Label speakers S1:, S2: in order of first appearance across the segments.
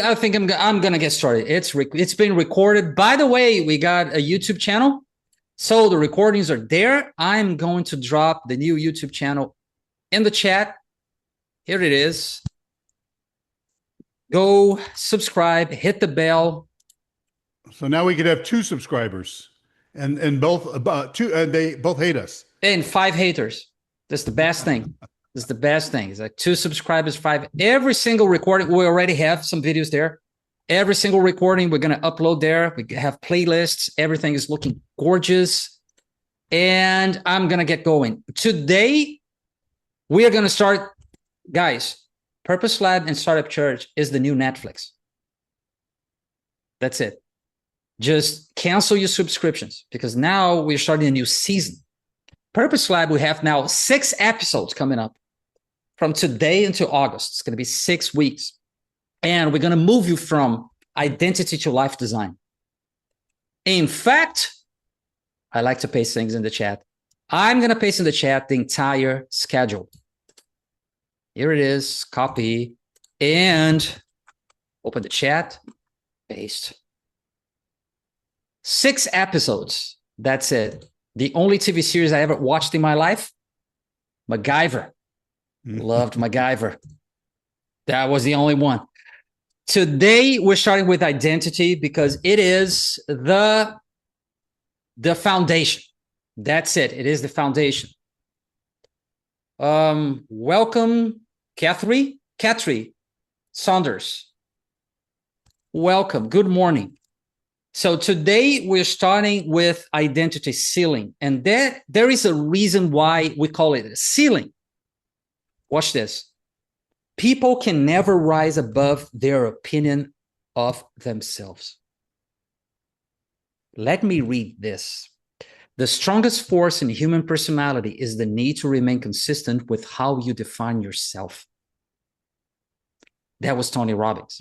S1: I think I'm gonna get started. It's been recorded. By the way, we got a YouTube channel, so the recordings are there. I'm going to drop the new YouTube channel in the chat. Here it is. Go subscribe, hit the bell.
S2: So now we could have 2 subscribers, and both they both hate us.
S1: And 5 haters. That's the best thing. That's the best thing. It's like 2 subscribers, 5. Every single recording, we already have some videos there. Every single recording we're going to upload there. We have playlists. Everything is looking gorgeous. And I'm going to get going. Today, we are going to start, guys, Purpose Lab and Startup Church is the new Netflix. That's it. Just cancel your subscriptions because now we're starting a new season. Purpose Lab, we have now 6 episodes coming up from today until August. It's going to be 6 weeks. And we're going to move you from identity to life design. In fact, I like to paste things in the chat. I'm going to paste in the chat the entire schedule. Here it is, copy, and open the chat, paste. 6 episodes, that's it. The only TV series I ever watched in my life, MacGyver. Loved MacGyver. That was the only one. Today, we're starting with identity because it is the foundation. That's it. It is the foundation. Welcome, Catherine Saunders. Welcome. Good morning. So today we're starting with identity ceiling, and there is a reason why we call it a ceiling. Watch this. People can never rise above their opinion of themselves. Let me read this. The strongest force in human personality is the need to remain consistent with how you define yourself. That was Tony Robbins.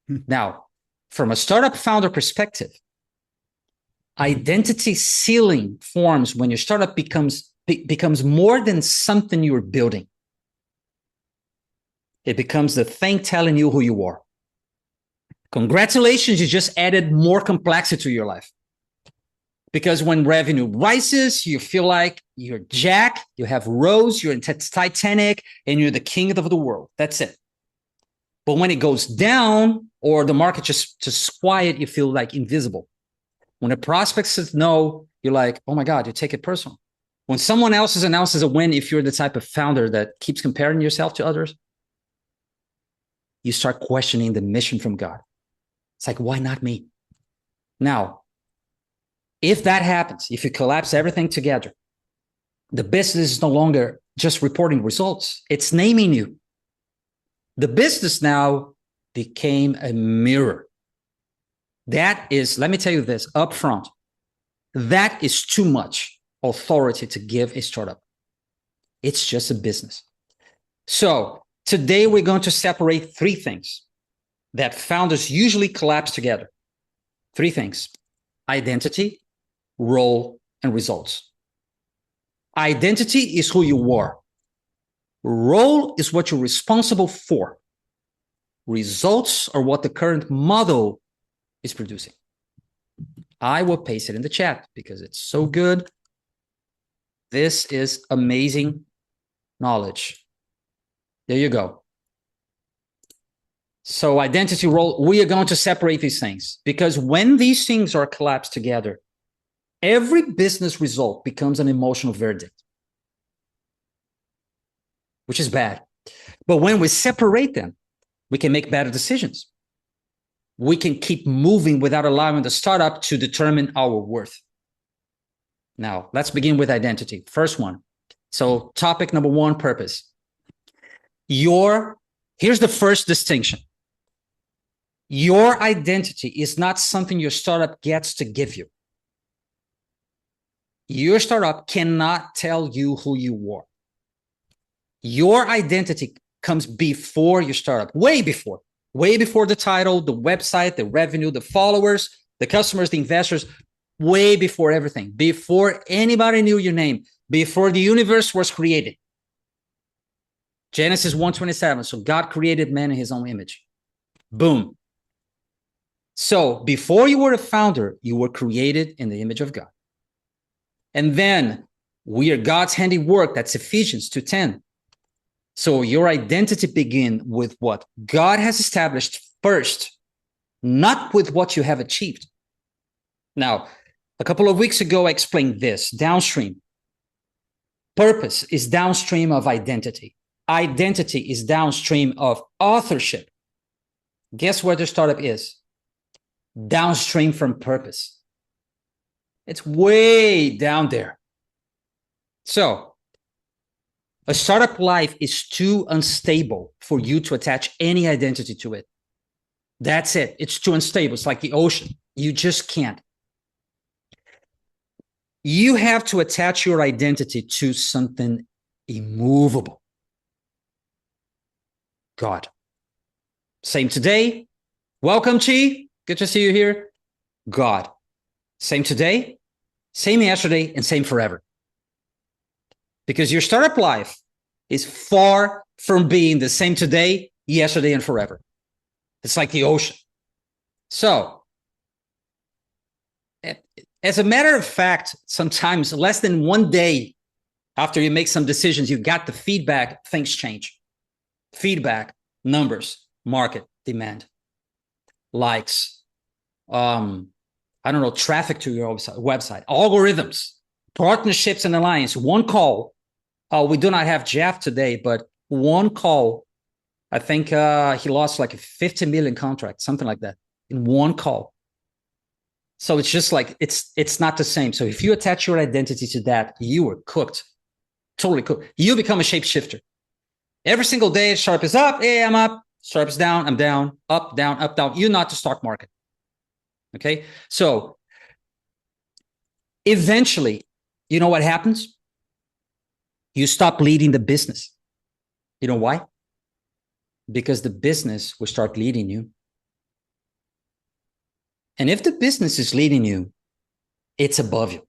S1: Now, from a startup founder perspective, identity ceiling forms when your startup becomes more than something you're building. It becomes the thing telling you who you are. Congratulations, you just added more complexity to your life. Because when revenue rises, you feel like you're Jack, you have Rose, you're in Titanic, and you're the king of the world. That's it. But when it goes down or the market just quiet, you feel like invisible. When a prospect says no, you're like, oh my God, you take it personal. When someone else announces a win, if you're the type of founder that keeps comparing yourself to others, you start questioning the mission from God. It's like, why not me? Now, if that happens, if you collapse everything together, the business is no longer just reporting results. It's naming you. The business now became a mirror. That is, let me tell you this up front, that is too much authority to give a startup. It's just a business. So today we're going to separate 3 things that founders usually collapse together. 3 things: identity, role, and results. Identity is who you are. Role is what you're responsible for. Results are what the current model is producing. I will paste it in the chat because it's so good. This is amazing knowledge. There you go. So identity, role, we are going to separate these things because when these things are collapsed together, every business result becomes an emotional verdict, which is bad. But when we separate them, we can make better decisions. We can keep moving without allowing the startup to determine our worth. Now, let's begin with identity. First one. So topic number 1, purpose. Here's the first distinction. Your identity is not something your startup gets to give you. Your startup cannot tell you who you are. Your identity comes before your startup, way before the title, the website, the revenue, the followers, the customers, the investors, way before everything, before anybody knew your name, before the universe was created. Genesis 1:27. So God created man in his own image. Boom. So before you were a founder, you were created in the image of God. And then we are God's handiwork. That's Ephesians 2:10. So your identity begins with what God has established first, not with what you have achieved. Now, a couple of weeks ago, I explained this downstream. Purpose is downstream of identity. Identity is downstream of authorship. Guess where the startup is? Downstream from purpose. It's way down there. So, a startup life is too unstable for you to attach any identity to it. That's it. It's too unstable. It's like the ocean. You just can't. You have to attach your identity to something immovable. God. Same today. Welcome, Chi. Good to see you here. God. Same today, same yesterday, and same forever. Because your startup life is far from being the same today, yesterday, and forever. It's like the ocean. So, as a matter of fact, sometimes less than one day after you make some decisions, you got the feedback, things change. Feedback, numbers, market, demand, likes, I don't know, traffic to your website, algorithms, partnerships and alliance, one call. We do not have Jeff today, but one call. I think he lost like a 50 million contract, something like that, in one call. So it's just like, it's not the same. So if you attach your identity to that, you are cooked, totally cooked. You become a shapeshifter. Every single day, Sharp is up, hey, I'm up. Sharp is down, I'm down, up, down, up, down. You're not the stock market. Okay, so eventually, you know what happens? You stop leading the business. You know why? Because the business will start leading you. And if the business is leading you, it's above you.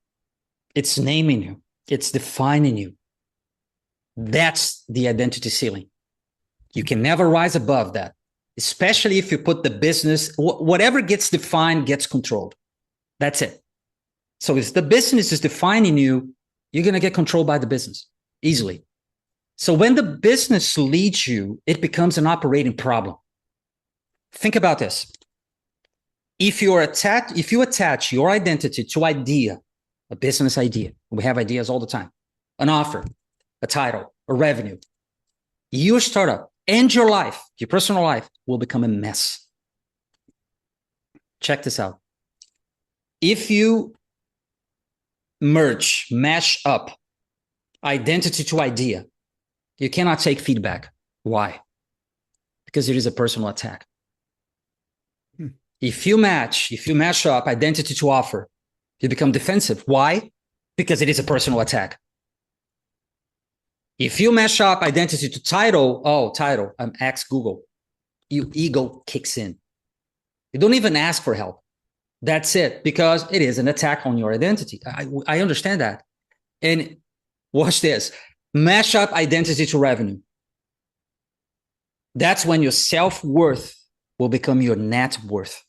S1: It's naming you. It's defining you. That's the identity ceiling. You can never rise above that, especially if you put the business, whatever gets defined gets controlled. That's it. So if the business is defining you, you're going to get controlled by the business easily. So when the business leads you, it becomes an operating problem. Think about this. If you attach your identity to idea, a business idea, we have ideas all the time, an offer, a title, a revenue, your startup and your life, your personal life will become a mess. Check this out. If you mash up identity to idea, you cannot take feedback. Why? Because it is a personal attack. If you mash up identity to offer, you become defensive. Why? Because it is a personal attack. If you mash up identity to title, I'm ex-Google, your ego kicks in. You don't even ask for help. That's it, because it is an attack on your identity. I understand that. And watch this. Mash up identity to revenue. That's when your self-worth will become your net worth,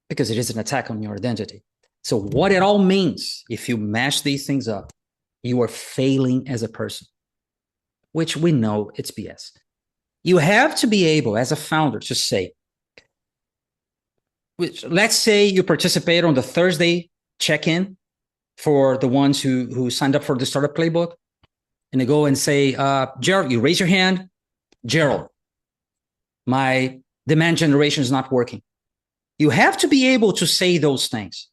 S1: because it is an attack on your identity. So what it all means, if you mash these things up, you are failing as a person, which we know it's BS. You have to be able, as a founder, to say, let's say you participate on the Thursday check-in for the ones who signed up for the Startup Playbook, and they go and say, Gerald, you raise your hand. Gerald, my demand generation is not working. You have to be able to say those things.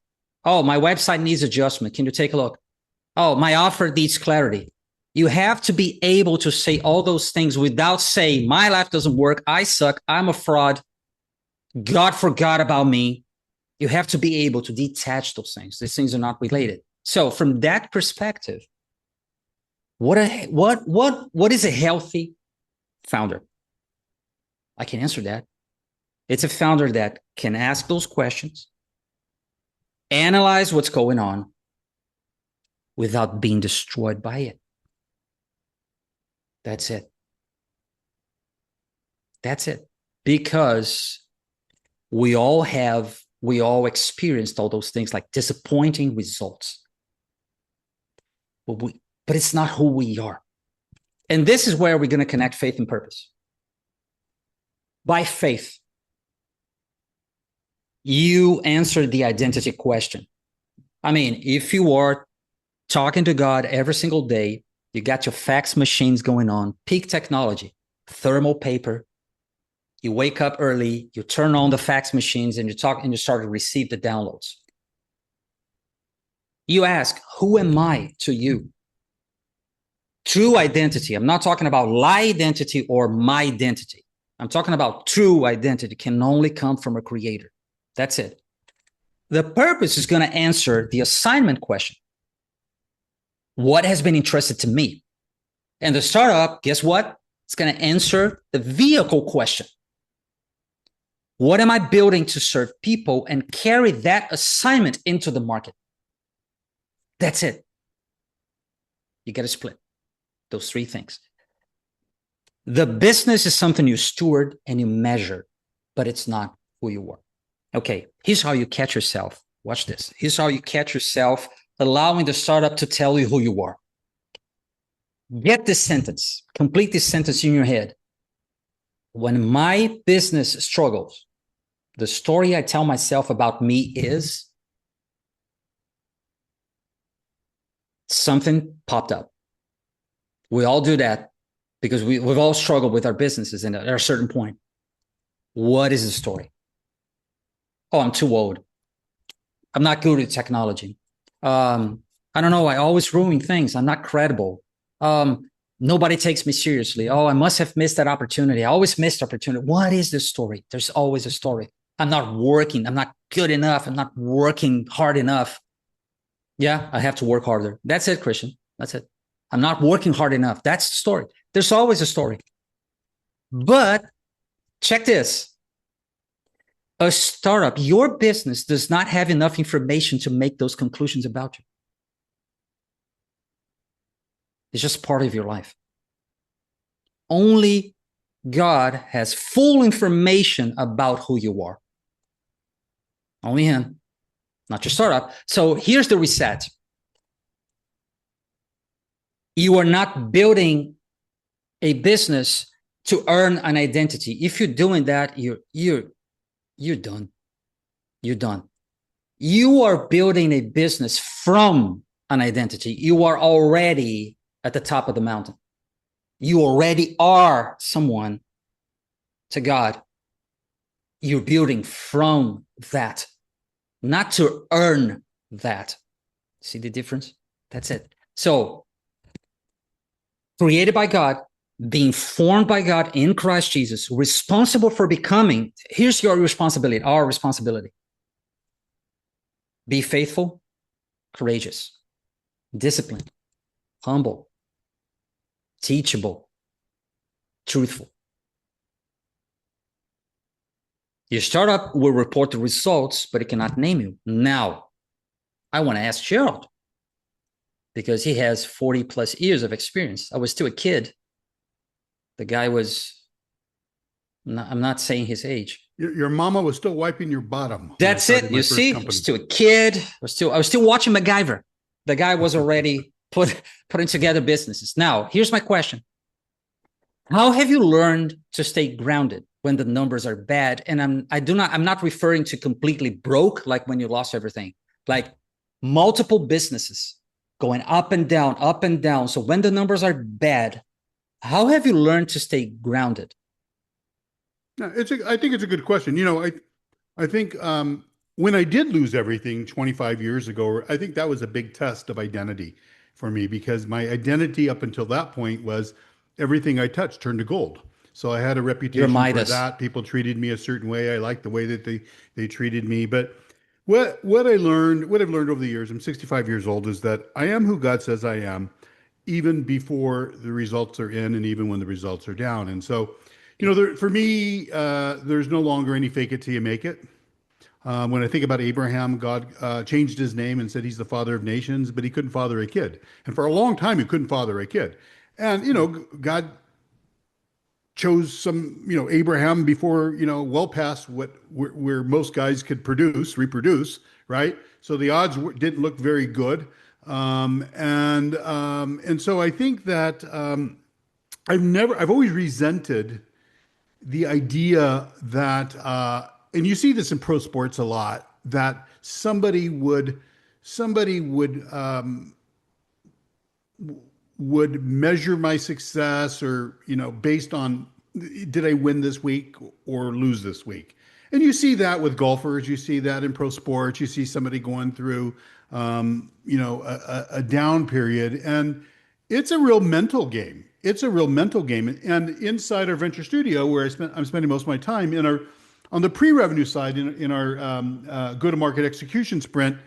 S1: Oh, my website needs adjustment. Can you take a look? Oh, my offer needs clarity. You have to be able to say all those things without saying, my life doesn't work. I suck. I'm a fraud. God forgot about me. You have to be able to detach those things. These things are not related. So from that perspective, what is a healthy founder? I can answer that. It's a founder that can ask those questions, analyze what's going on without being destroyed by it. That's it. That's it. Because We all experienced all those things like disappointing results. But it's not who we are. And this is where we're going to connect faith and purpose. By faith, you answer the identity question. I mean, if you are talking to God every single day, you got your fax machines going on, peak technology, thermal paper. You wake up early, you turn on the fax machines, and you start to receive the downloads. You ask, who am I to you? True identity. I'm not talking about lie identity or my identity. I'm talking about true identity can only come from a creator. That's it. The purpose is going to answer the assignment question. What has been entrusted to me? And the startup, guess what? It's going to answer the vehicle question. What am I building to serve people and carry that assignment into the market? That's it. You got to split those three things. The business is something you steward and you measure, but it's not who you are. Okay, here's how you catch yourself. Watch this. Here's how you catch yourself allowing the startup to tell you who you are. Get this sentence, complete this sentence in your head. When my business struggles, the story I tell myself about me is something popped up. We all do that because we've all struggled with our businesses and at a certain point. What is the story? Oh, I'm too old. I'm not good at technology. I don't know. I always ruin things. I'm not credible. Nobody takes me seriously. Oh, I must have missed that opportunity. I always missed opportunity. What is the story? There's always a story. I'm not working. I'm not good enough. I'm not working hard enough. Yeah, I have to work harder. That's it, Christian. That's it. I'm not working hard enough. That's the story. There's always a story. But check this. A startup, your business does not have enough information to make those conclusions about you. It's just part of your life. Only God has full information about who you are. Only Him, not your startup. So here's the reset. You are not building a business to earn an identity. If you're doing that, you're done. You're done. You are building a business from an identity. You are already at the top of the mountain. You already are someone to God. You're building from that, not to earn that. See the difference? That's it. So, created by God, being formed by God in Christ Jesus, responsible for becoming. Here's your responsibility, our responsibility. Be faithful, courageous, disciplined, humble, teachable, truthful. Your startup will report the results, but it cannot name you. Now, I want to ask Gerald, because he has 40 plus years of experience. I was still a kid. The guy was, I'm not saying his age.
S2: Your mama was still wiping your bottom.
S1: That's it. You see, I was still a kid. I was still watching MacGyver. The guy was already putting together businesses. Now, here's my question. How have you learned to stay grounded when the numbers are bad? And I'm not referring to completely broke, like when you lost everything, like multiple businesses going up and down, up and down. So when the numbers are bad, how have you learned to stay grounded?
S2: I think it's a good question. I think when I did lose everything 25 years ago, I think that was a big test of identity for me, because my identity up until that point was everything I touched turned to gold. So I had a reputation for that. People treated me a certain way. I liked the way that they treated me. But what I've learned over the years, I'm 65 years old, is that I am who God says I am, even before the results are in and even when the results are down. And so, for me, there's no longer any fake it till you make it. When I think about Abraham, God changed his name and said he's the father of nations, but he couldn't father a kid. And for a long time, he couldn't father a kid. And, God chose some, Abraham before, well past where most guys could reproduce, right? So the odds didn't look very good. And so I think that I've always resented the idea that, and you see this in pro sports a lot, that somebody would measure my success, or based on, did I win this week or lose this week. And you see that with golfers, you see that in pro sports, you see somebody going through a down period, and it's a real mental game. It's a real mental game. And inside our venture studio, where I'm spending most of my time, on the pre-revenue side, in our go-to-market execution sprint,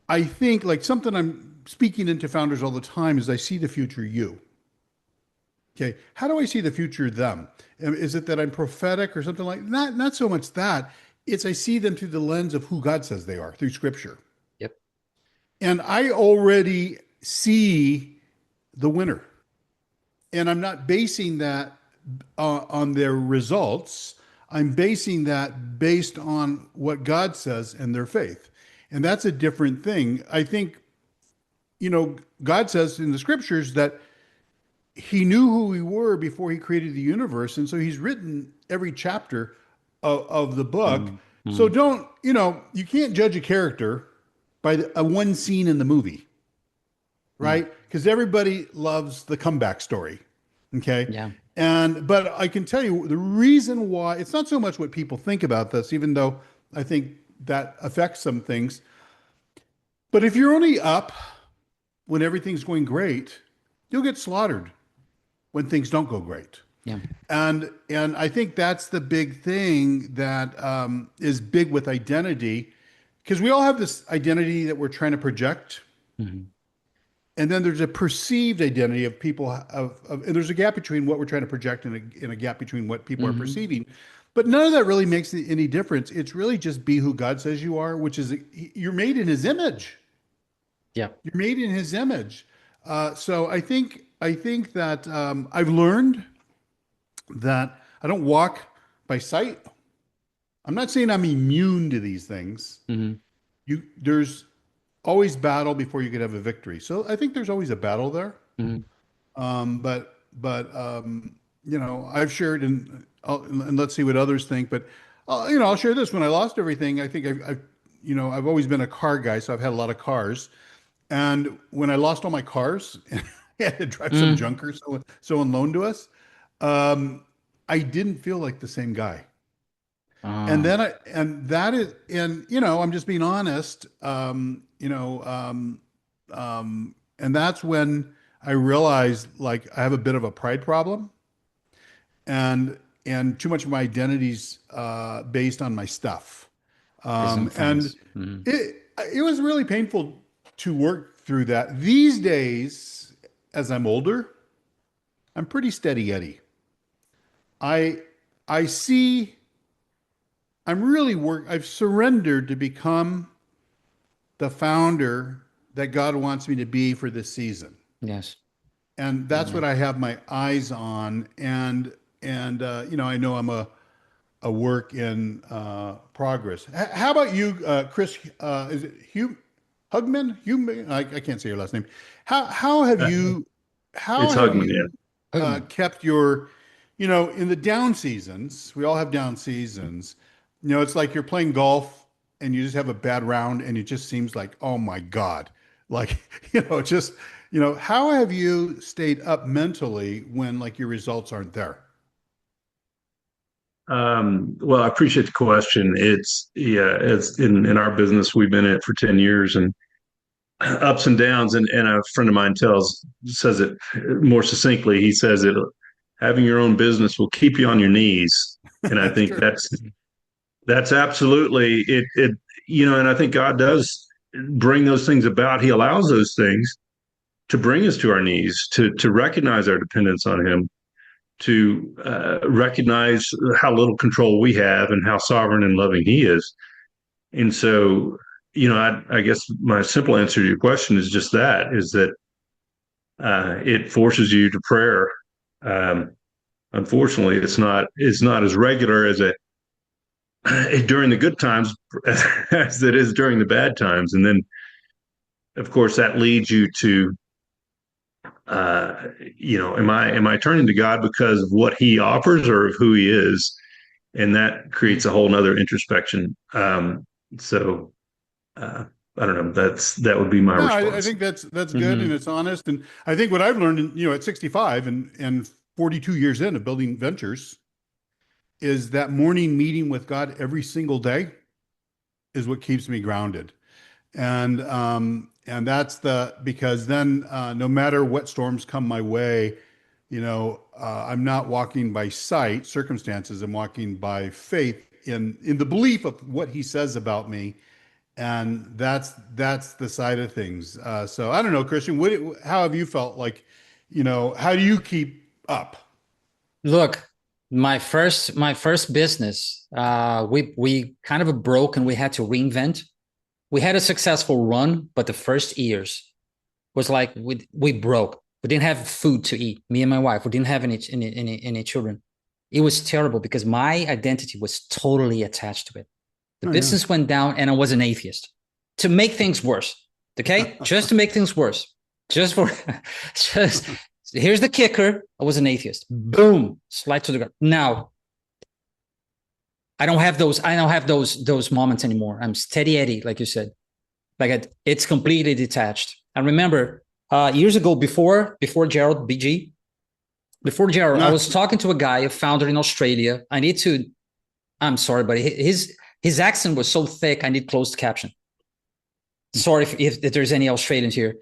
S2: I think, like, something I'm speaking into founders all the time is, I see the future you. Okay. How do I see the future them? Is it that I'm prophetic or something like that? Not so much that. It's, I see them through the lens of who God says they are, through scripture.
S1: Yep.
S2: And I already see the winner. And I'm not basing that on their results. I'm basing that based on what God says and their faith. And that's a different thing. I think, God says in the scriptures that he knew who we were before he created the universe. And so he's written every chapter of the book.
S1: Mm-hmm.
S2: So you can't judge a character by a one scene in the movie, right? Because everybody loves the comeback story. Okay.
S1: Yeah.
S2: But I can tell you the reason why it's not so much what people think about this, even though I think that affects some things. But if you're only up when everything's going great, you'll get slaughtered when things don't go great.
S1: Yeah.
S2: And I think that's the big thing that is big with identity, because we all have this identity that we're trying to project.
S1: Mm-hmm.
S2: And then there's a perceived identity of people and there's a gap between what we're trying to project and a gap between what people are perceiving. But none of that really makes any difference. It's really just be who God says you are, which is, you're made in his image.
S1: Yeah.
S2: You're made in his image. So I think that I've learned that I don't walk by sight. I'm not saying I'm immune to these things.
S1: Mm-hmm.
S2: There's always battle before you could have a victory. So I think there's always a battle there.
S1: Mm-hmm.
S2: But I've shared, and let's see what others think. But I'll share this. When I lost everything, I think I've always been a car guy, so I've had a lot of cars. And when I lost all my cars, I had to drive some junker someone loaned to us. I didn't feel like the same guy. And then I'm just being honest. And that's when I realized, like, I have a bit of a pride problem, and too much of my identity's based on my stuff. And it was really painful to work through that. These days, as I'm older, I'm pretty steady Eddie. I see. I've surrendered to become the founder that God wants me to be for this season.
S1: Yes.
S2: And that's what I have my eyes on. And I know I'm a work in progress. How about you, Chris? Is it Hugman? I can't say your last name. How have you kept your, in the down seasons? We all have down seasons. It's like you're playing golf and you just have a bad round and it just seems like, oh my God, like, how have you stayed up mentally when, like, your results aren't there?
S3: Well, I appreciate the question. It's in our business, we've been in it for 10 years, and ups and downs. And a friend of mine says it more succinctly. He says it, having your own business will keep you on your knees. And I think that's absolutely it. And I think God does bring those things about. He allows those things to bring us to our knees, to recognize our dependence on him, to recognize how little control we have and how sovereign and loving he is. And so, I guess my simple answer to your question is just that, is that it forces you to prayer. unfortunately, it's not as regular as a during the good times as it is during the bad times. And then, of course, that leads you to, am I turning to God because of what He offers or of who He is? And that creates a whole nother introspection. So I don't know. That would be my
S2: No, I
S3: response.
S2: think that's good
S1: Mhm.
S2: and it's honest. And I think what I've learned, at 65 and 42 years in of building ventures is that morning meeting with God every single day is what keeps me grounded. And that's because then no matter what storms come my way, I'm not walking by sight, circumstances. I'm walking by faith in the belief of what He says about me, and that's the side of things. So I don't know, Christian, how have you felt like, how do you keep up?
S1: Look, my first business, we kind of broke and we had to reinvent. We had a successful run, but the first years was like we broke. We didn't have food to eat. Me and my wife, we didn't have any children. It was terrible because my identity was totally attached to it. The
S2: Oh yeah.
S1: business went down, and I was an atheist. To make things worse, okay, just to make things worse, just for just here's the kicker: I was an atheist. Boom, slide to the ground. Now I don't have those. I don't have those moments anymore. I'm steady Eddie, like you said. It's completely detached. I remember years ago, before Gerald BG, before Gerald, I
S2: No.
S1: was talking to a guy, a founder in Australia. I'm sorry, but his accent was so thick. I need closed caption. Sorry if there's any Australians here,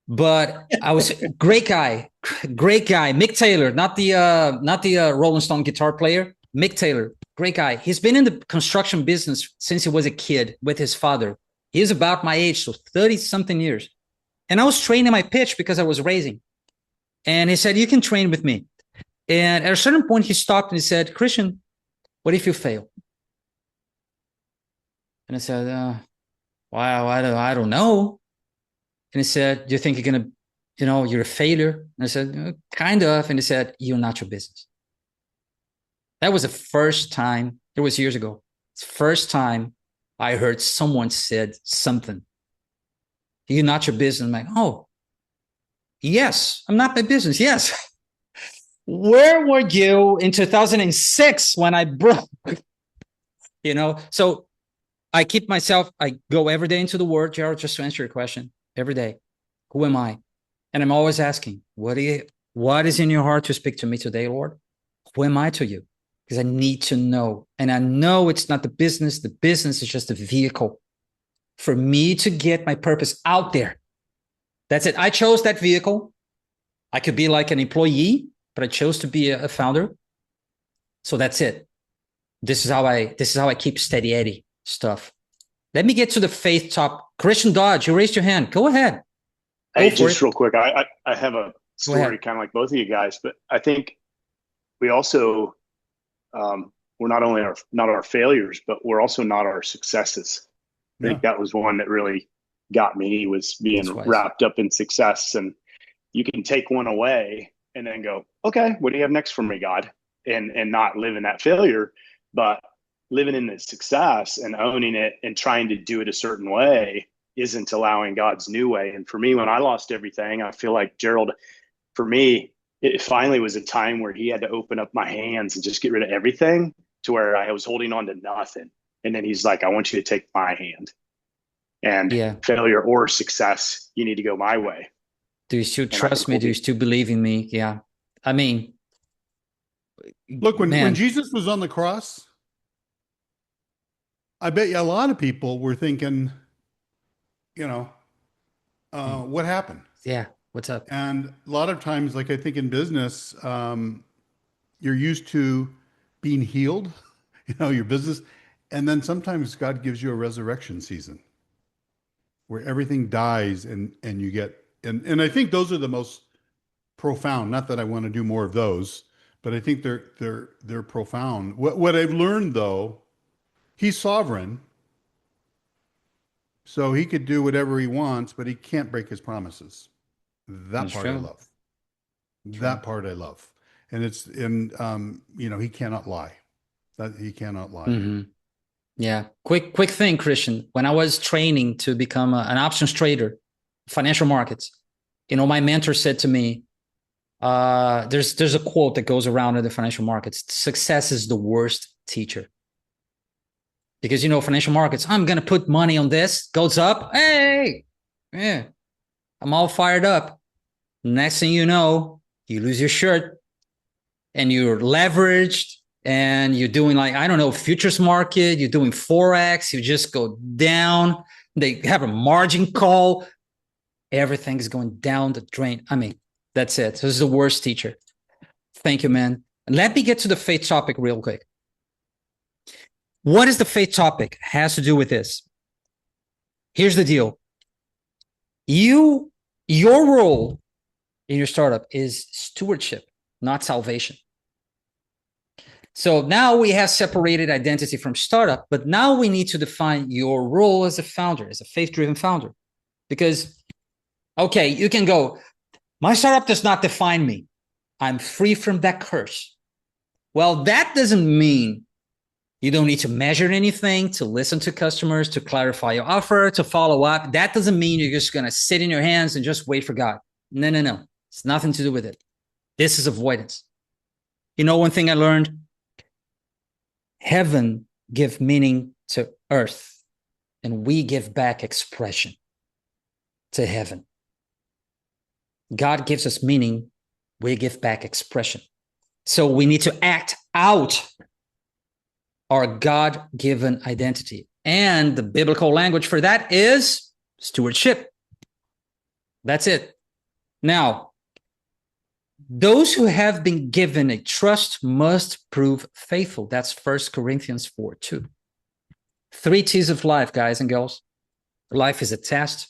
S1: but I was great guy, great guy. Mick Taylor, not the Rolling Stone guitar player. Mick Taylor, great guy. He's been in the construction business since he was a kid with his father. He's about my age, so 30 something years. And I was training my pitch because I was raising. And he said, "You can train with me." And at a certain point, he stopped and he said, "Christian, what if you fail?" And I said, "Wow, I don't know." And he said, "Do you think you're going to, you're a failure?" And I said, "Kind of." And he said, "You're not your business." That was the first time, it was years ago. It's the first time I heard someone said something. "You're not your business." I'm like, oh, yes, I'm not my business. Yes. Where were you in 2006 when I broke? So I go every day into the word, Gerald, just to answer your question. Every day. Who am I? And I'm always asking, what is in your heart to speak to me today, Lord? Who am I to you? Because I need to know. And I know it's not the business. The business is just a vehicle for me to get my purpose out there. That's it. I chose that vehicle. I could be like an employee, but I chose to be a founder. So that's it. This is how I keep steady Eddie stuff. Let me get to the faith top. Christian Dodge, you raised your hand. Go ahead.
S4: Hey,
S1: Go for
S4: just
S1: it.
S4: real quick, I have a
S1: Go
S4: story
S1: ahead.
S4: kind of like both of you guys, but I think we also we're not only not our failures, but we're also not our successes. I
S2: Yeah.
S4: think that was one that really got me, was
S1: That's
S4: being
S1: wise.
S4: wrapped up in success. And you can take one away and then go, okay, what do you have next for me, God? And not live in that failure, but living in the success and owning it and trying to do it a certain way isn't allowing God's new way. And for me, when I lost everything, I feel like Gerald, for me, it finally was a time where he had to open up my hands and just get rid of everything, to where I was holding on to nothing. And then he's like, I want you to take my hand, and
S1: Yeah.
S4: failure or success, you need to go my way.
S1: Do you still
S4: And I
S1: trust
S4: think
S1: me?
S4: we'll
S1: Do you
S4: be,
S1: still believe in me? Yeah. I mean,
S2: Look, when
S1: man,
S2: Jesus was on the cross, I bet you a lot of people were thinking, you know, what happened?
S1: yeah. What's up?
S2: And a lot of times, like I think in business, you're used to being healed, your business. And then sometimes God gives you a resurrection season where everything dies and you get, and I think those are the most profound. Not that I want to do more of those, but I think they're profound. What I've learned though, He's sovereign, so He could do whatever He wants, but He can't break His promises. That
S1: That's
S2: part I
S1: true.
S2: love.
S1: True.
S2: That part I love. and he cannot lie. He cannot lie.
S1: Mm-hmm. Yeah. Quick thing, Christian. When I was training to become an options trader, financial markets, my mentor said to me, there's a quote that goes around in the financial markets: success is the worst teacher. Because, financial markets, I'm going to put money on this, goes up. Hey, yeah, I'm all fired up. Next thing you know, you lose your shirt and you're leveraged and you're doing futures market, you're doing Forex, you just go down. They have a margin call. Everything's going down the drain. I mean, that's it. So this is the worst teacher. Thank you, man. And let me get to the faith topic real quick. What is the faith topic? Has to do with this. Here's the deal. Your role in your startup is stewardship, not salvation. So now we have separated identity from startup, but now we need to define your role as a founder, as a faith-driven founder. Because, okay, you can go, my startup does not define me. I'm free from that curse. Well, that doesn't mean you don't need to measure anything, to listen to customers, to clarify your offer, to follow up. That doesn't mean you're just going to sit in your hands and just wait for God. No. It's nothing to do with it. This is avoidance. One thing I learned, heaven gives meaning to earth, and we give back expression to heaven. God gives us meaning, we give back expression. So we need to act out our God-given identity. And the biblical language for that is stewardship. That's it. Now, those who have been given a trust must prove faithful. That's 1 Corinthians 4:2. 3 T's of life, guys and girls. Life is a test,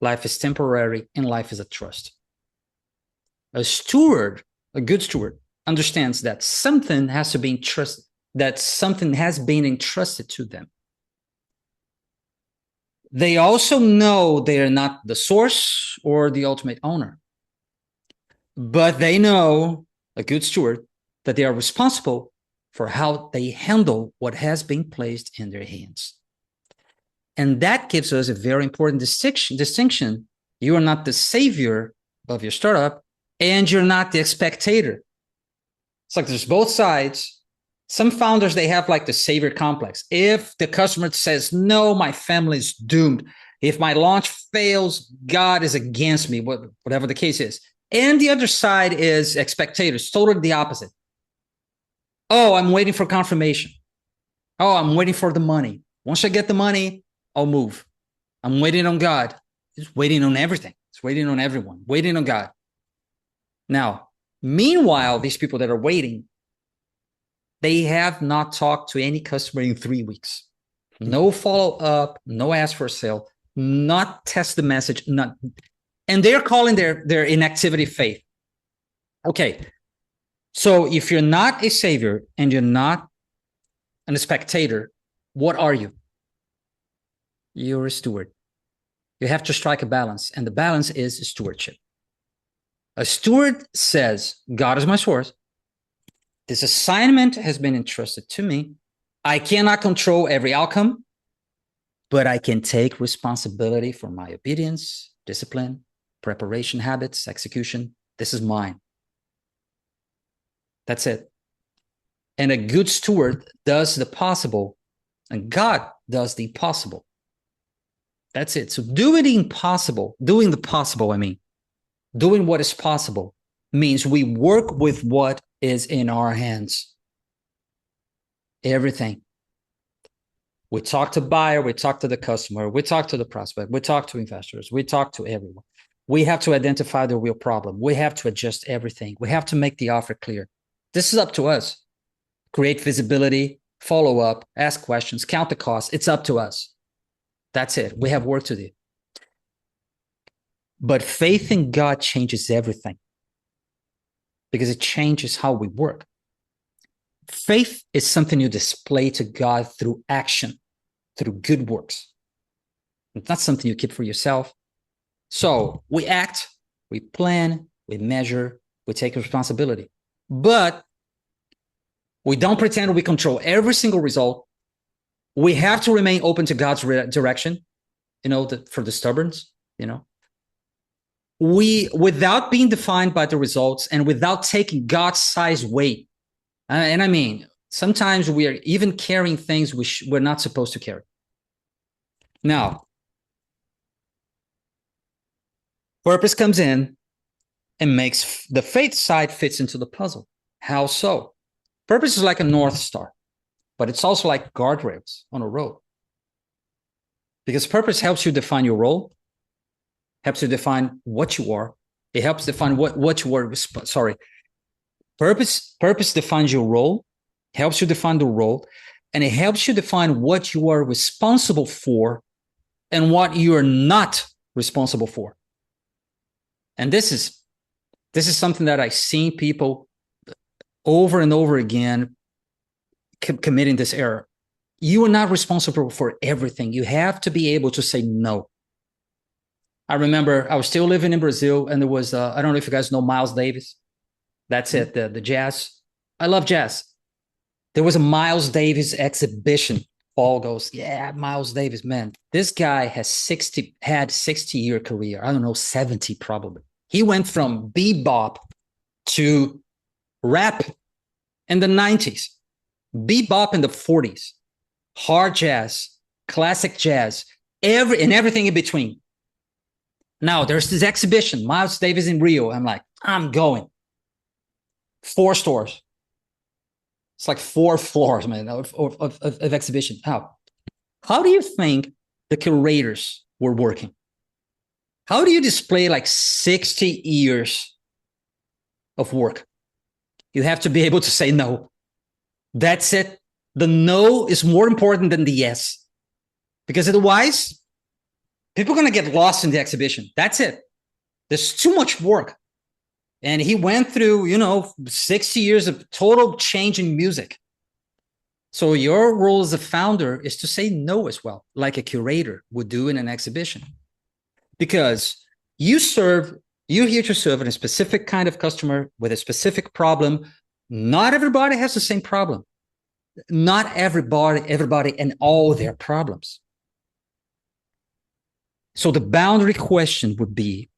S1: life is temporary, and life is a trust. A good steward, understands that something has to be entrusted, that something has been entrusted to them. They also know they are not the source or the ultimate owner. But they know, a good steward, that they are responsible for how they handle what has been placed in their hands. And that gives us a very important distinction. You are not the savior of your startup, and you're not the spectator. It's like there's both sides. Some founders, they have like the savior complex. If the customer says, no, my family is doomed. If my launch fails, God is against me, whatever the case is. And the other side is spectators, totally the opposite. Oh, I'm waiting for confirmation. Oh, I'm waiting for the money. Once I get the money, I'll move. I'm waiting on God. He's waiting on everything. He's waiting on everyone, waiting on God. Now, meanwhile, these people that are waiting, they have not talked to any customer in 3 weeks. No follow-up, no ask for a sale, not test the message, and they're calling their inactivity faith. Okay, so if you're not a savior and you're not a spectator, what are you? You're a steward. You have to strike a balance, and the balance is stewardship. A steward says, God is my source. This assignment has been entrusted to me. I cannot control every outcome, but I can take responsibility for my obedience, discipline, preparation habits, execution. This is mine. That's it. And a good steward does the possible, and God does the possible. That's it. So doing the possible, doing what is possible means we work with what is in our hands. Everything. We talk to buyer, we talk to the customer, we talk to the prospect, we talk to investors, we talk to everyone. We have to identify the real problem. We have to adjust everything. We have to make the offer clear. This is up to us. Create visibility, follow up, ask questions, count the costs. It's up to us. That's it. We have work to do. But faith in God changes everything because it changes how we work. Faith is something you display to God through action, through good works. It's not something you keep for yourself. So we act, we plan, we measure, we take responsibility. But we don't pretend we control every single result. We have to remain open to God's direction, for the stubborns, We, without being defined by the results and without taking God's size weight. And I mean, sometimes we are even carrying things we're not supposed to carry. Now, purpose comes in and makes the faith side fits into the puzzle. How so? Purpose is like a North Star, but it's also like guardrails on a road. Because purpose helps you define your role, helps you define what you are. It helps define what you are. Purpose defines your role, helps you define the role, and it helps you define what you are responsible for and what you are not responsible for. And this is something that I've seen people over and over again committing this error. You are not responsible for everything. You have to be able to say no. I remember I was still living in Brazil, and there was, I don't know if you guys know Miles Davis. That's it, the jazz. I love jazz. There was a Miles Davis exhibition. Paul goes, yeah, Miles Davis, man. This guy had 60-year career. I don't know, 70 probably. He went from bebop to rap in the 90s, bebop in the 40s, hard jazz, classic jazz, everything in between. Now there's this exhibition, Miles Davis in Rio. I'm like, I'm going. 4 stores. It's like 4 floors, man, of exhibition. How do you think the curators were working? How do you display like 60 years of work? You have to be able to say no. That's it. The no is more important than the yes. Because otherwise, people are going to get lost in the exhibition. That's it. There's too much work. And he went through, 60 years of total change in music. So your role as a founder is to say no as well, like a curator would do in an exhibition. Because you're here to serve a specific kind of customer with a specific problem. Not everybody has the same problem. Not everybody and all their problems. So the boundary question would be,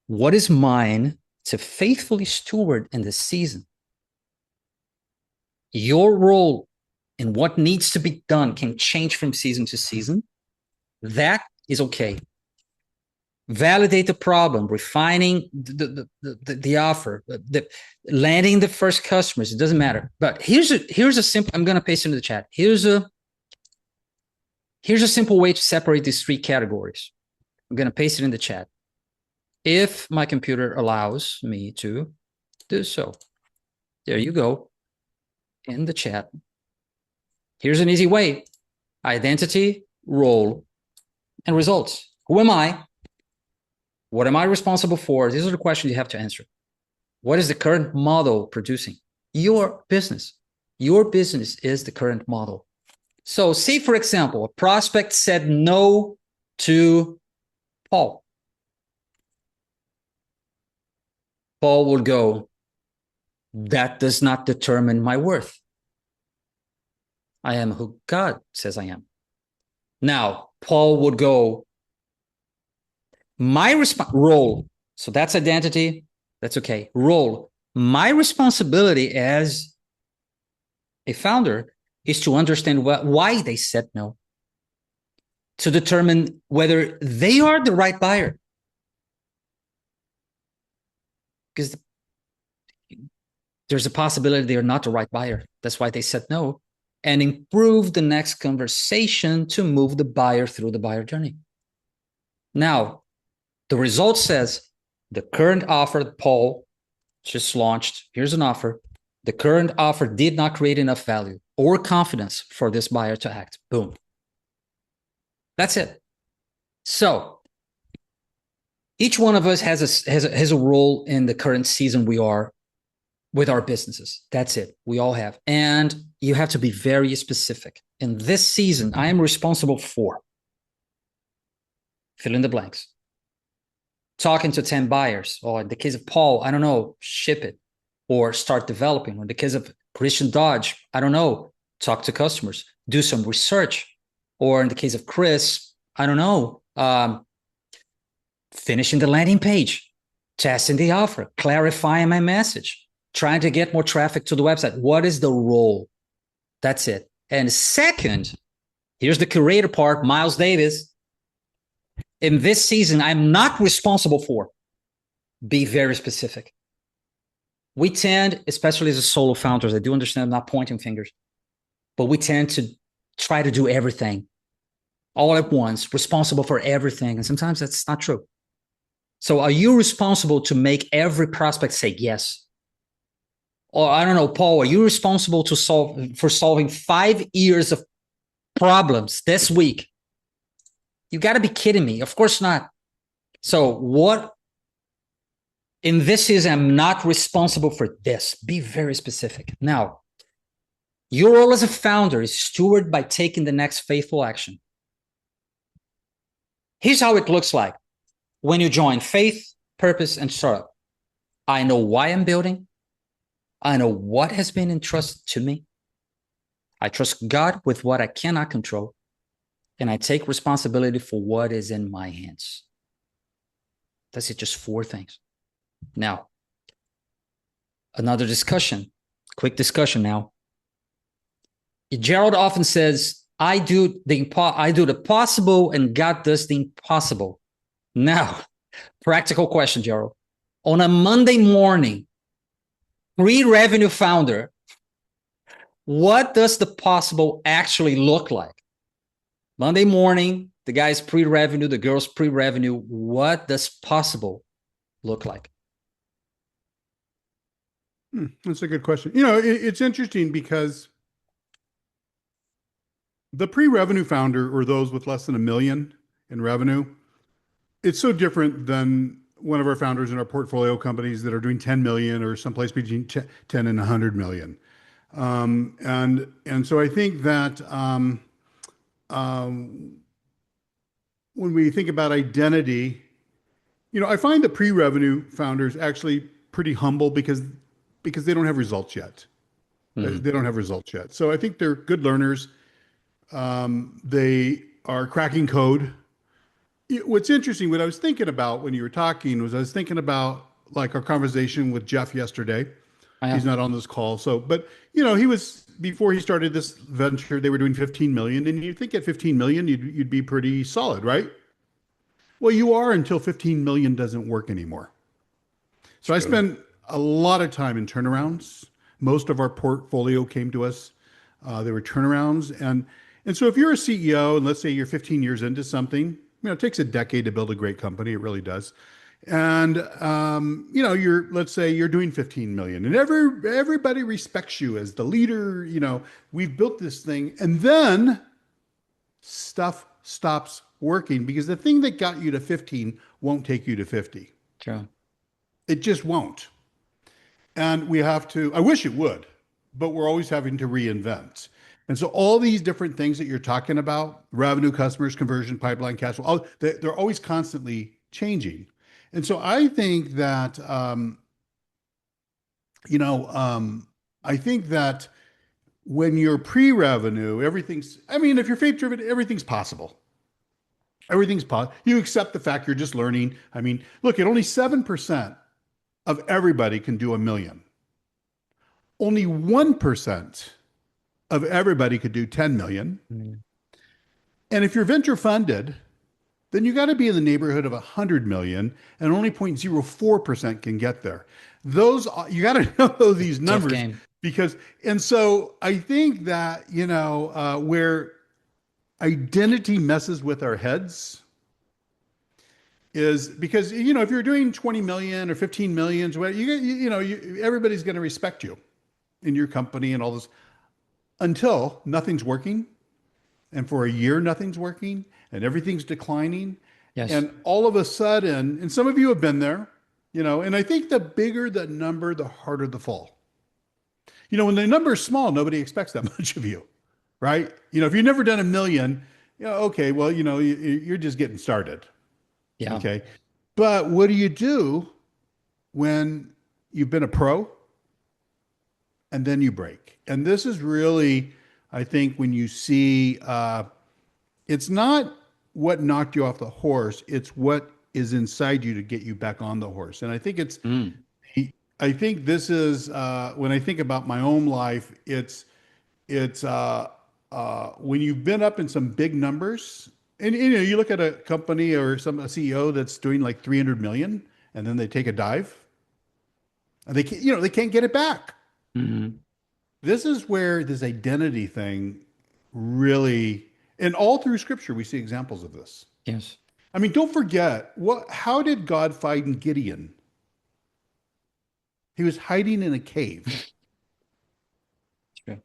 S1: what is mine to faithfully steward in this season? Your role in what needs to be done can change from season to season. That is okay. Validate the problem, refining the offer, landing the first customers. It doesn't matter. But here's a simple. I'm going to paste it in the chat. Here's a simple way to separate these 3 categories. I'm going to paste it in the chat, if my computer allows me to do so. There you go, in the chat. Here's an easy way: identity, role, and results. Who am I? What am I responsible for? These are the questions you have to answer. What is the current model producing? Your business. Your business is the current model. So say, for example, a prospect said no to Paul. Paul will go, that does not determine my worth. I am who God says I am. Now, Paul would go, my role, so that's identity, that's okay. Role, my responsibility as a founder is to understand why they said no, to determine whether they are the right buyer. Because there's a possibility they're not the right buyer. That's why they said no. And improve the next conversation to move the buyer through the buyer journey. Now, the result says the current offer that Paul just launched, here's an offer. The current offer did not create enough value or confidence for this buyer to act. Boom. That's it. So each one of us has a role in the current season we are with our businesses. That's it. We all have. And you have to be very specific. In this season, I am responsible for, fill in the blanks, talking to 10 buyers, or in the case of Paul, I don't know, ship it. or start developing. In the case of Christian Dodge, I don't know, talk to customers, do some research. Or in the case of Chris, I don't know, finishing the landing page, testing the offer, clarifying my message, trying to get more traffic to the website. What is the role? That's it. And second, here's the curator part, Miles Davis. In this season, I'm not responsible for. Be very specific. We tend, especially as a solo founders, I do understand I'm not pointing fingers, but we tend to try to do everything all at once, responsible for everything. And sometimes that's not true. So are you responsible to make every prospect say yes? Or I don't know, Paul, are you responsible to solving 5 years of problems this week? You got to be kidding me. Of course not. So what in this season, I'm not responsible for this. Be very specific. Now, your role as a founder is steward by taking the next faithful action. Here's how it looks like when you join faith, purpose, and startup. I know why I'm building. I know what has been entrusted to me. I trust God with what I cannot control. And I take responsibility for what is in my hands. That's it, just 4 things. Now, another discussion, quick discussion now. Gerald often says, I do the possible and God does the impossible. Now, practical question, Gerald. On a Monday morning, pre-revenue founder, what does the possible actually look like? Monday morning, the guy's pre-revenue, the girl's pre-revenue. What does possible look like?
S2: That's a good question. You know, it's interesting because the pre-revenue founder, or those with less than $1 million in revenue, it's so different than one of our founders in our portfolio companies that are doing 10 million or someplace between 10 and 100 million. And so I think that when we think about identity, you know, I find the pre-revenue founders actually pretty humble because they don't have results yet. They don't have results yet. So I think they're good learners. They are cracking code. What's interesting, what I was thinking about when you were talking was I was thinking about like our conversation with Jeff yesterday. He's not on this call. So, but you know, he was, before he started this venture, they were doing 15 million. And you think at 15 million, you'd be pretty solid, right? Well, you are until 15 million doesn't work anymore. So I spent a lot of time in turnarounds. Most of our portfolio came to us. They were turnarounds. And so if you're a CEO and let's say you're 15 years into something, you know, it takes a decade to build a great company. It really does. And, you know, let's say you're doing 15 million and everybody respects you as the leader. You know, we've built this thing, and then stuff stops working because the thing that got you to 15 won't take you to 50.
S1: True.
S2: It just won't. And we have to, I wish it would, but we're always having to reinvent. And so all these different things that you're talking about, revenue, customers, conversion, pipeline, cash flow, they're always constantly changing. And so I think that, I think that when you're pre-revenue, if you're faith-driven, everything's possible. Everything's possible. You accept the fact you're just learning. I mean, look, at only 7% of everybody can do $1 million. Only 1% of everybody could do 10 million. And if you're venture funded, then you got to be in the neighborhood of 100 million, and only 0.04% can get there. You got to know these numbers and so I think that, you know, where identity messes with our heads is because, you know, if you're doing 20 million or 15 million, everybody's going to respect you in your company and all this until nothing's working. And for a year, nothing's working and everything's declining.
S1: Yes.
S2: And all of a sudden, and some of you have been there, you know, and I think the bigger the number, the harder the fall. You know, when the number is small, nobody expects that much of you, right? You know, if you've never done $1 million, you know, okay, well, you know, you're just getting started.
S1: Yeah.
S2: Okay. But what do you do when you've been a pro and then you break. And this is really, I think, when you see, it's not what knocked you off the horse, it's what is inside you to get you back on the horse. And I think
S1: Mm.
S2: I think this is, when I think about my own life, it's when you've been up in some big numbers, and you look at a company or a CEO that's doing like 300 million, and then they take a dive, and they can't get it back.
S1: Mhm.
S2: This is where this identity thing really, and all through Scripture we see examples of this.
S1: Yes.
S2: I mean, don't forget how did God find Gideon? He was hiding in a cave.
S1: True.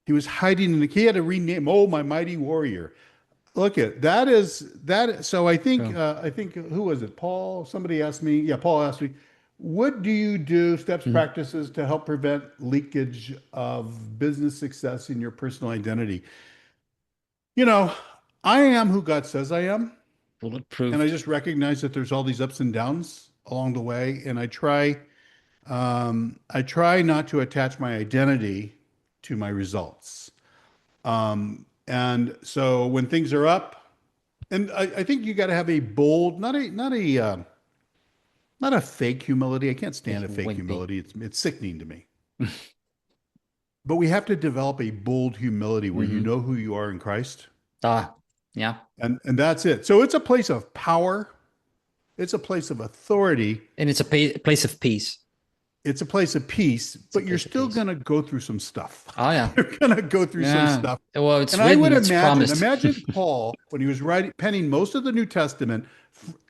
S2: He was hiding in the. He had to rename. Oh, my mighty warrior. Look at that is that. So
S1: True.
S2: I think who was it? Paul. Somebody asked me. Yeah, Paul asked me. What do you do? Steps,
S1: Mhm.
S2: practices to help prevent leakage of business success in your personal identity. You know, I am who God says I am, and
S1: Bulletproof.
S2: I just recognize that there's all these ups and downs along the way, and I try not to attach my identity to my results. And so when things are up, and I think you got to have a bold, not a fake humility. I can't stand a fake
S1: Wimpy.
S2: humility. It's sickening to me. But we have to develop a bold humility where you
S1: Hmm.
S2: know who you are in Christ,
S1: Ah, yeah.
S2: and that's it. So it's a place of power. It's a place of authority.
S1: And it's a place of peace.
S2: It's a place of peace,
S1: It's a
S2: but you're
S1: place of
S2: still
S1: peace.
S2: going to go through some stuff.
S1: Oh, yeah.
S2: You're going to go through some
S1: Yeah.
S2: stuff.
S1: Well, it's
S2: And I would
S1: written, it's promised.
S2: imagine Paul, when he was penning most of the New Testament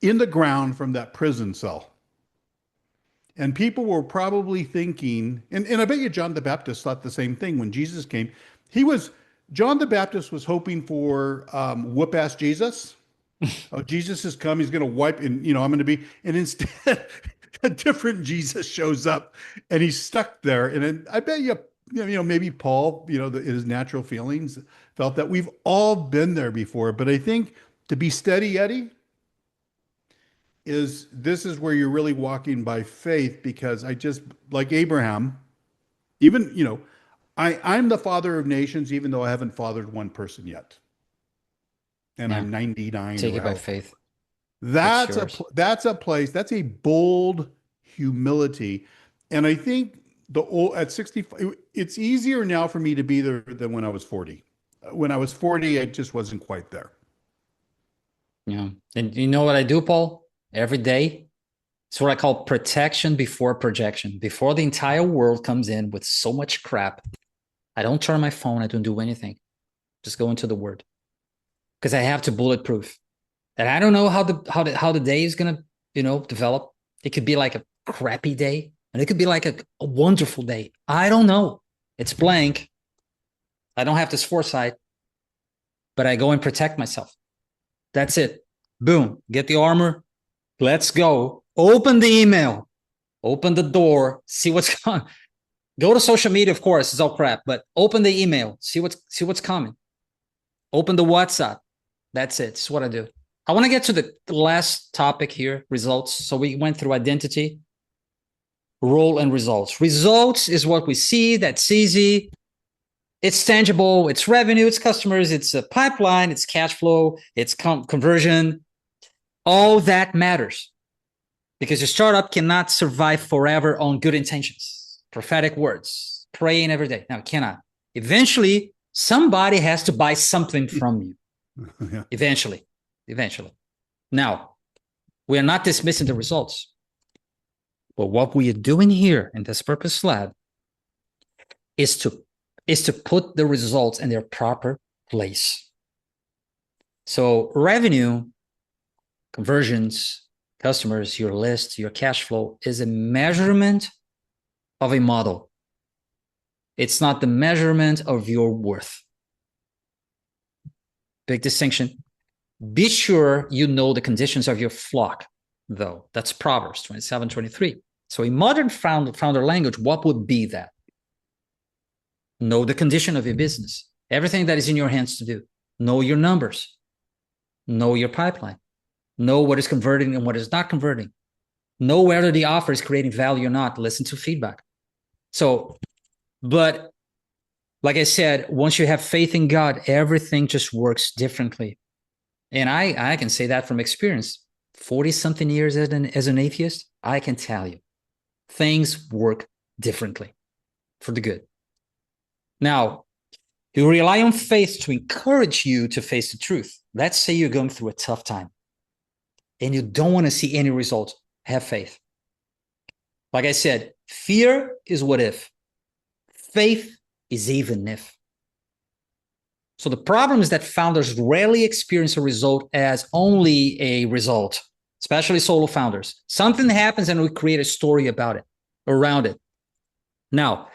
S2: in the ground from that prison cell. And people were probably thinking, and I bet you John the Baptist thought the same thing when Jesus came. John the Baptist was hoping for whoop ass Jesus. Oh, Jesus has come. He's going to wipe, and I'm going to be. And instead, a different Jesus shows up, and he's stuck there. And then I bet maybe Paul, his natural feelings felt that we've all been there before. But I think to be steady, Eddie, this is where you're really walking by faith, because I just like Abraham, even I'm the father of nations, even though I haven't fathered one person yet, and
S1: Yeah.
S2: I'm 99
S1: Take
S2: or
S1: it by
S2: how.
S1: faith. It's
S2: That's
S1: yours.
S2: that's a place. That's a bold humility, and I think the old at 65, it's easier now for me to be there than when I was 40. When I was 40, I just wasn't quite there.
S1: Yeah. And you know what I do, Paul? Every day, it's what I call protection before projection. Before the entire world comes in with so much crap, I don't turn my phone. I don't do anything. Just go into the word, because I have to bulletproof. And I don't know how the day is gonna develop. It could be like a crappy day, and it could be like a wonderful day. I don't know. It's blank. I don't have this foresight, but I go and protect myself. That's it. Boom. Get the armor. Let's go. Open the email. Open the door. See what's coming. Go to social media, of course. It's all crap, but open the email. See what's coming. Open the WhatsApp. That's it. It's what I do. I want to get to the last topic here, results. So we went through identity, role, and results. Results is what we see. That's easy. It's tangible. It's revenue. It's customers. It's a pipeline. It's cash flow. It's conversion. All that matters, because your startup cannot survive forever on good intentions, prophetic words, praying every day. No, it cannot. Eventually, somebody has to buy something from you.
S2: Yeah.
S1: Eventually. Now, we are not dismissing the results. But what we are doing here in this Purpose Lab is to put the results in their proper place. So revenue, conversions, customers, your list, your cash flow is a measurement of a model. It's not the measurement of your worth. Big distinction. Be sure you know the conditions of your flock, though. That's Proverbs 27:23. So in modern founder language, what would be that? Know the condition of your business. Everything that is in your hands to do. Know your numbers. Know your pipeline. Know what is converting and what is not converting. Know whether the offer is creating value or not. Listen to feedback. So But like I said, once you have faith in God, everything just works differently. And I can say that from experience. 40-something years as an atheist, I can tell you, things work differently for the good. Now, you rely on faith to encourage you to face the truth. Let's say you're going through a tough time and you don't want to see any results. Have faith. Like I said, fear is what if. Faith is even if. So the problem is that founders rarely experience a result as only a result, especially solo founders. Something happens and we create a story about it, around it. Now,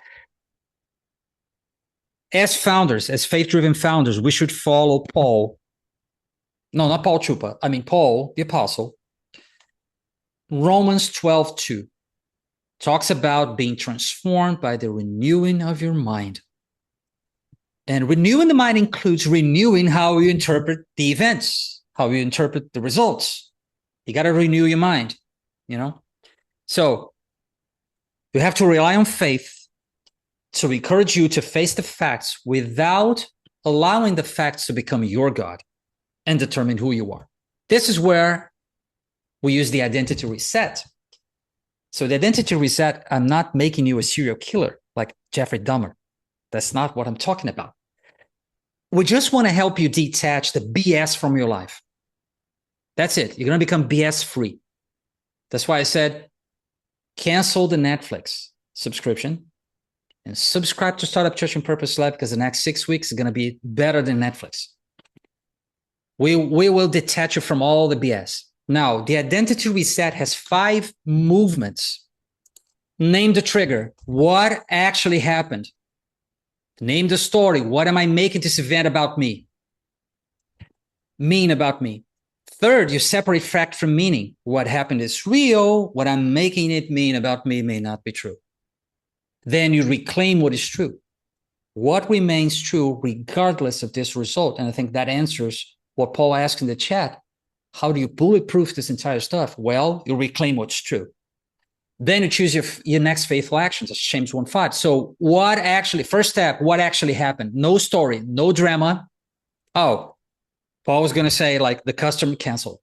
S1: as founders, as faith-driven founders, we should follow Paul. No, not Paul Chupa. I mean, Paul, the apostle. Romans 12:2 talks about being transformed by the renewing of your mind. And renewing the mind includes renewing how you interpret the events, how you interpret the results. You got to renew your mind, you know? So you have to rely on faith to encourage you to face the facts without allowing the facts to become your God and determine who you are. This is where we use the identity reset. So the identity reset, I'm not making you a serial killer like Jeffrey Dahmer. That's not what I'm talking about. We just want to help you detach the BS from your life. That's it. You're going to become BS free. That's why I said, cancel the Netflix subscription and subscribe to Startup Church and Purpose Lab, because the next 6 weeks is going to be better than Netflix. We will detach you from all the BS. Now, the identity reset has 5 movements. Name the trigger. What actually happened? Name the story. What am I making this event about me? Mean about me. Third, you separate fact from meaning. What happened is real. What I'm making it mean about me may not be true. Then you reclaim what is true. What remains true regardless of this result? And I think that answers what Paul asked in the chat. How do you bulletproof this entire stuff? Well, you reclaim what's true. Then you choose your next faithful actions. That's James 1:5. So what actually, first step, what actually happened? No story, no drama. Oh, Paul was going to say like the customer canceled.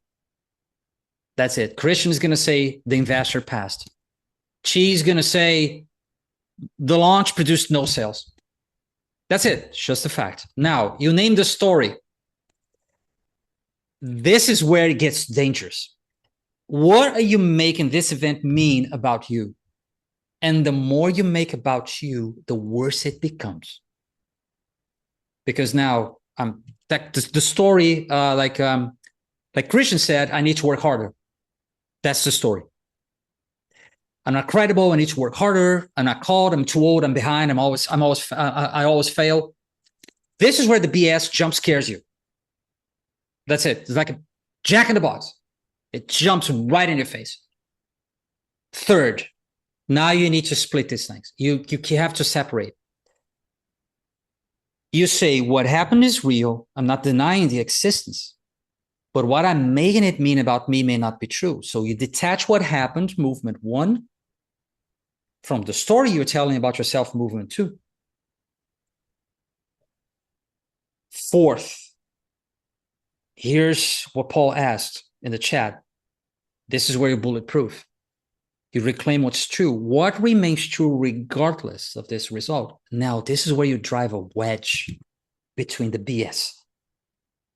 S1: That's it. Christian is going to say the investor passed. Chi is going to say the launch produced no sales. That's it. It's just a fact. Now, you name the story. This is where it gets dangerous. What are you making this event mean about you? And the more you make about you, the worse it becomes. Because now, the story, like Christian said, I need to work harder. That's the story. I'm not credible. I need to work harder. I'm not called. I'm too old. I'm behind. I always fail. This is where the BS jump scares you. That's it. It's like a jack in the box. It jumps right in your face. Third, now you need to split these things. You have to separate. You say, what happened is real. I'm not denying the existence. But what I'm making it mean about me may not be true. So you detach what happened, movement 1, from the story you're telling about yourself, movement 2. Fourth, here's what Paul asked in the chat. This is where you're bulletproof. You reclaim what's true. What remains true regardless of this result? Now, this is where you drive a wedge between the BS.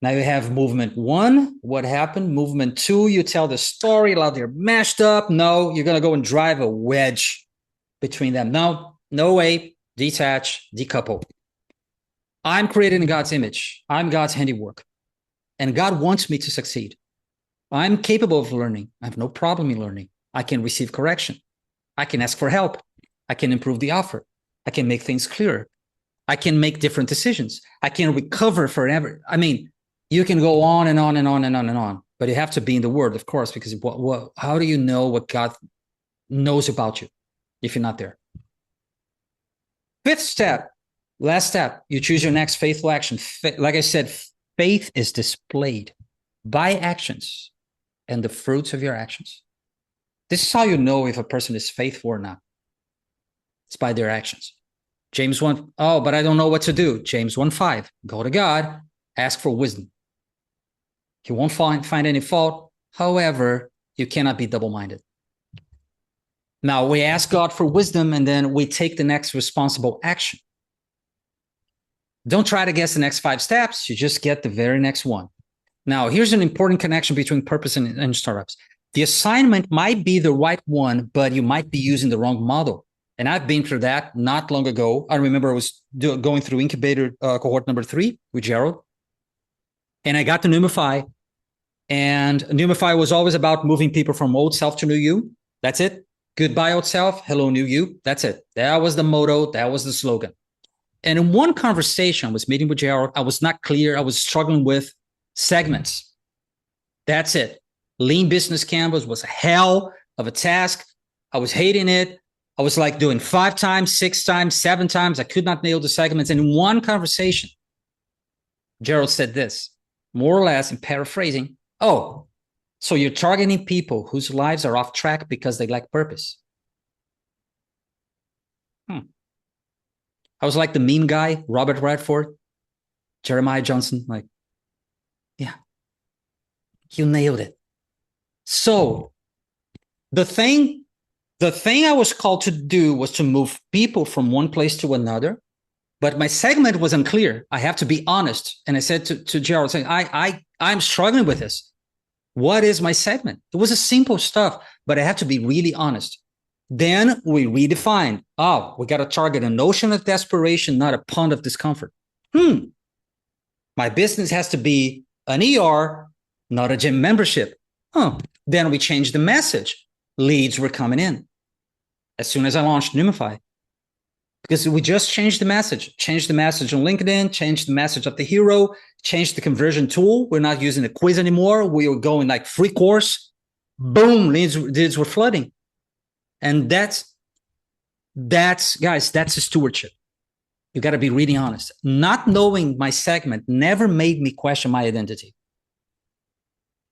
S1: Now you have movement 1, what happened? Movement 2, you tell the story, like they're mashed up. No, you're going to go and drive a wedge between them. No way, detach, decouple. I'm created in God's image. I'm God's handiwork. And God wants me to succeed. I'm capable of learning. I have no problem in learning. I can receive correction. I can ask for help. I can improve the offer. I can make things clearer. I can make different decisions. I can recover forever. I mean, you can go on and on and on and on and on, but you have to be in the Word, of course, because how do you know what God knows about you if you're not there? Fifth step, last step, you choose your next faithful action. Like I said, faith is displayed by actions and the fruits of your actions. This is how you know if a person is faithful or not. It's by their actions. James 1, oh, but I don't know what to do. James 1:5, go to God, ask for wisdom. He won't find any fault. However, you cannot be double-minded. Now, we ask God for wisdom, and then we take the next responsible action. Don't try to guess the next 5 steps. You just get the very next one. Now, here's an important connection between purpose and startups. The assignment might be the right one, but you might be using the wrong model. And I've been through that not long ago. I remember I was going through incubator cohort number 3 with Gerald. And I got to Numify. And Numify was always about moving people from old self to new you. That's it. Goodbye, old self. Hello, new you. That's it. That was the motto. That was the slogan. And in one conversation, I was meeting with Gerald. I was not clear. I was struggling with segments. That's it. Lean Business Canvas was a hell of a task. I was hating it. I was like doing 5 times, 6 times, 7 times. I could not nail the segments. And in one conversation, Gerald said this, more or less in paraphrasing, oh, so you're targeting people whose lives are off track because they lack purpose. I was like the meme guy, Robert Redford, Jeremiah Johnson, like, yeah, you nailed it. So the thing I was called to do was to move people from one place to another, but my segment was unclear. I have to be honest. And I said to Gerald, saying, I'm struggling with this. What is my segment? It was a simple stuff, but I have to be really honest. Then we redefined. Oh, we got to target an ocean of desperation, not a pond of discomfort. My business has to be an ER, not a gym membership. Then we changed the message. Leads were coming in as soon as I launched Numify. Because we just changed the message on LinkedIn, changed the message of the hero, changed the conversion tool. We're not using the quiz anymore. We were going like free course. Boom, leads were flooding. And that's guys, that's a stewardship. You got to be really honest. Not knowing my segment never made me question my identity.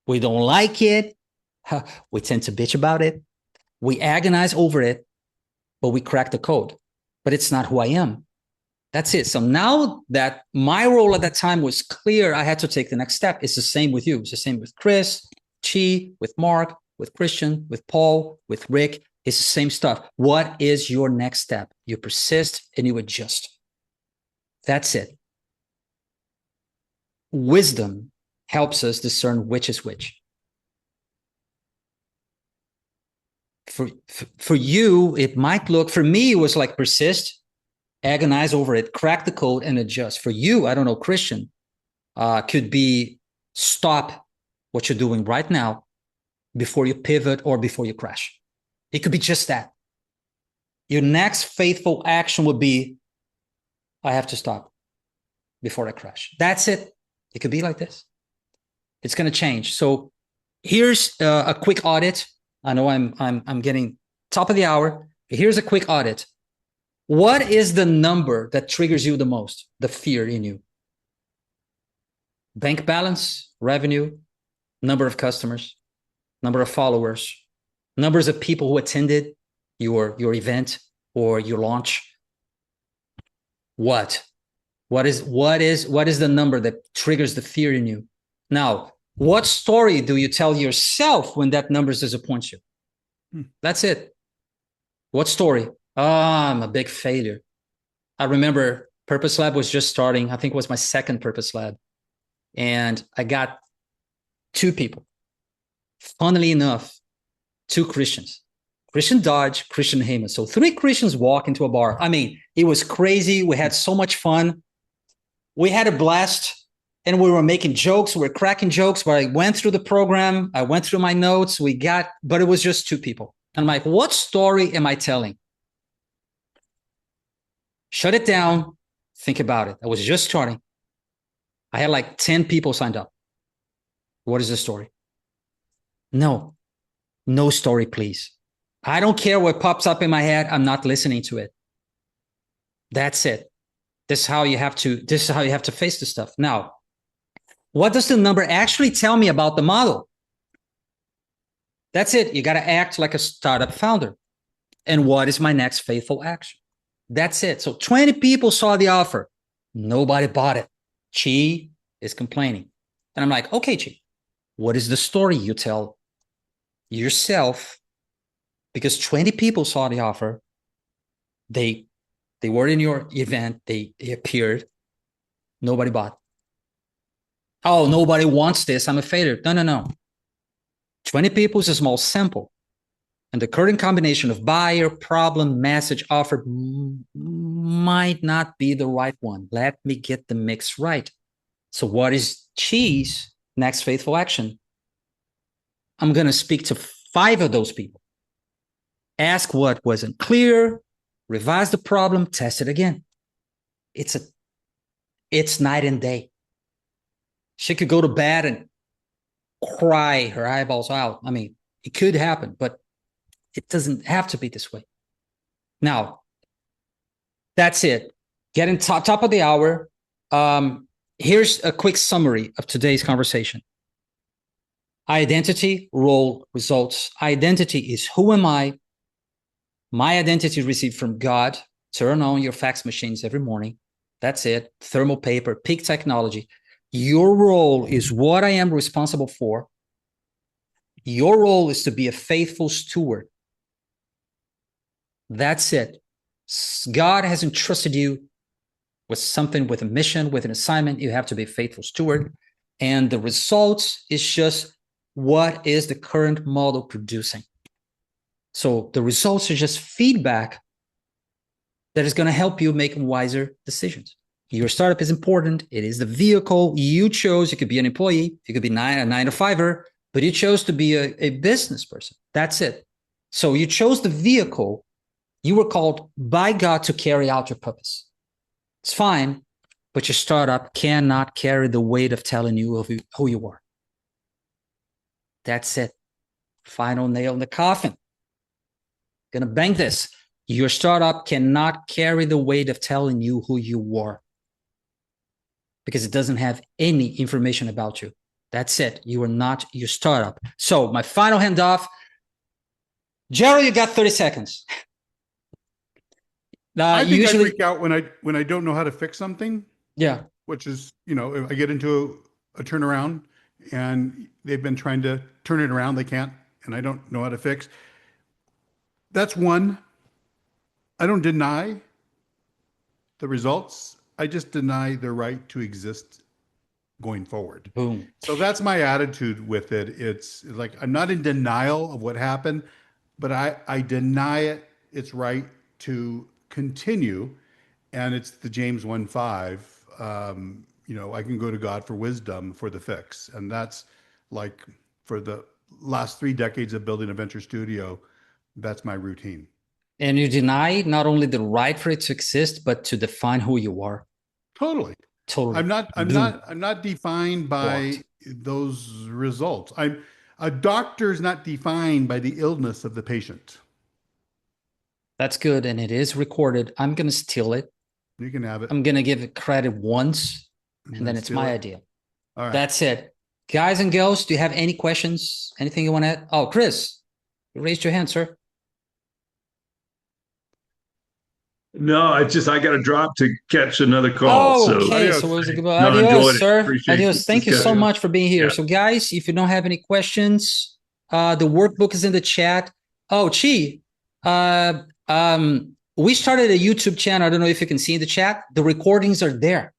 S1: We don't like it. We tend to bitch about it. We agonize over it, but we crack the code. But it's not who I am. That's it. So now that my role at that time was clear, I had to take the next step. It's the same with you. It's the same with Chris, Chi, with Mark, with Christian, with Paul, with Rick. It's the same stuff. What is your next step? You persist and you adjust. That's it. Wisdom helps us discern which is which. For you, it might look, for me, it was like persist, agonize over it, crack the code, and adjust. For you, I don't know, Christian, could be stop what you're doing right now before you pivot or before you crash. It could be just that. Your next faithful action would be, I have to stop before I crash. That's it. It could be like this. It's going to change. So here's a quick audit. I know I'm getting top of the hour. Here's a quick audit. What is the number that triggers you the most? The fear in you. Bank balance, revenue, number of customers, number of followers, numbers of people who attended your event or your launch. What is the number that triggers the fear in you? Now, what story do you tell yourself when that number disappoints you? That's it. What story? I'm a big failure. I remember Purpose Lab was just starting. I think it was my second Purpose Lab. And I got 2 people. Funnily enough, 2 Christians. Christian Dodge, Christian Heyman. So 3 Christians walk into a bar. I mean, it was crazy. We had so much fun. We had a blast. And we were making jokes, we were cracking jokes, but I went through the program, I went through my notes, but it was just 2 people. And I'm like, what story am I telling? Shut it down, think about it. I was just starting. I had like 10 people signed up. What is the story? No story, please. I don't care what pops up in my head, I'm not listening to it. That's it. This is how you have to face this stuff. Now, what does the number actually tell me about the model? That's it. You got to act like a startup founder. And what is my next faithful action? That's it. So 20 people saw the offer. Nobody bought it. Chi is complaining. And I'm like, okay, Chi, what is the story you tell yourself? Because 20 people saw the offer. They were in your event. They appeared. Nobody bought. Oh, nobody wants this. I'm a failure. No. 20 people is a small sample. And the current combination of buyer, problem, message, offer might not be the right one. Let me get the mix right. So what is Chi's next faithful action? I'm going to speak to 5 of those people. Ask what wasn't clear, revise the problem, test it again. It's night and day. She could go to bed and cry her eyeballs out. I mean, it could happen, but it doesn't have to be this way. Now, that's it. Getting top of the hour. Here's a quick summary of today's conversation. Identity, role, results. Identity is who am I? My identity received from God. Turn on your fax machines every morning. That's it. Thermal paper, peak technology. Your role is what I am responsible for. Your role is to be a faithful steward. That's it. God has entrusted you with something, with a mission, with an assignment. You have to be a faithful steward. And the results is just what is the current model producing. So the results are just feedback that is going to help you make wiser decisions. Your startup is important. It is the vehicle you chose. You could be an employee. You could be a 9-to-5er, but you chose to be a business person. That's it. So you chose the vehicle. You were called by God to carry out your purpose. It's fine, but your startup cannot carry the weight of telling you who you are. That's it. Final nail in the coffin. Gonna bang this. Your startup cannot carry the weight of telling you who you are because it doesn't have any information about you. That's it. You are not your startup. So my final handoff. Gerald, you got 30 seconds.
S2: I think I freak out when I don't know how to fix something.
S1: Yeah.
S2: Which is, if I get into a turnaround and they've been trying to turn it around, they can't, and I don't know how to fix. That's one. I don't deny the results. I just deny their right to exist going forward.
S1: Boom.
S2: So that's my attitude with it. It's like, I'm not in denial of what happened, but I deny its right to continue. And it's the James 1:5. I can go to God for wisdom for the fix. And that's like for the last 3 decades of building a venture studio, that's my routine.
S1: And you deny not only the right for it to exist, but to define who you are.
S2: Totally. I'm not defined by those results. A doctor's not defined by the illness of the patient.
S1: That's good. And it is recorded. I'm going to steal it.
S2: You can have it.
S1: I'm going to give it credit once, and then it's my idea.
S2: All right.
S1: That's it. Guys and girls, do you have any questions? Anything you want to add? Oh, Chris, you raised your hand, sir.
S3: No, I got to drop to catch another call.
S1: Oh, okay. So it was a good adios, sir. Adios. Thank you so much for being here. Yeah. So guys, if you don't have any questions, the workbook is in the chat. Oh, Chi, we started a YouTube channel. I don't know if you can see in the chat. The recordings are there.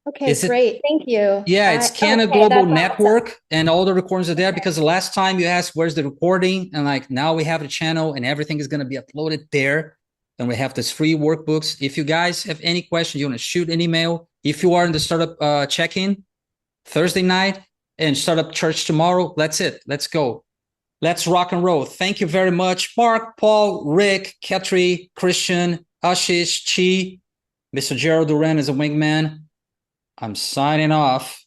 S5: Okay, great. Thank you.
S1: Yeah, it's CanaGlobal Network, and all the recordings are there because the last time you asked, where's the recording? And now we have a channel and everything is going to be uploaded there. And we have this free workbooks. If you guys have any questions, you want to shoot an email. If you are in the startup check-in Thursday night and startup church tomorrow, that's it. Let's go. Let's rock and roll. Thank you very much. Mark, Paul, Rick, Katri, Christian, Ashish, Chi, Mr. Gerald Duran is a wingman. I'm signing off.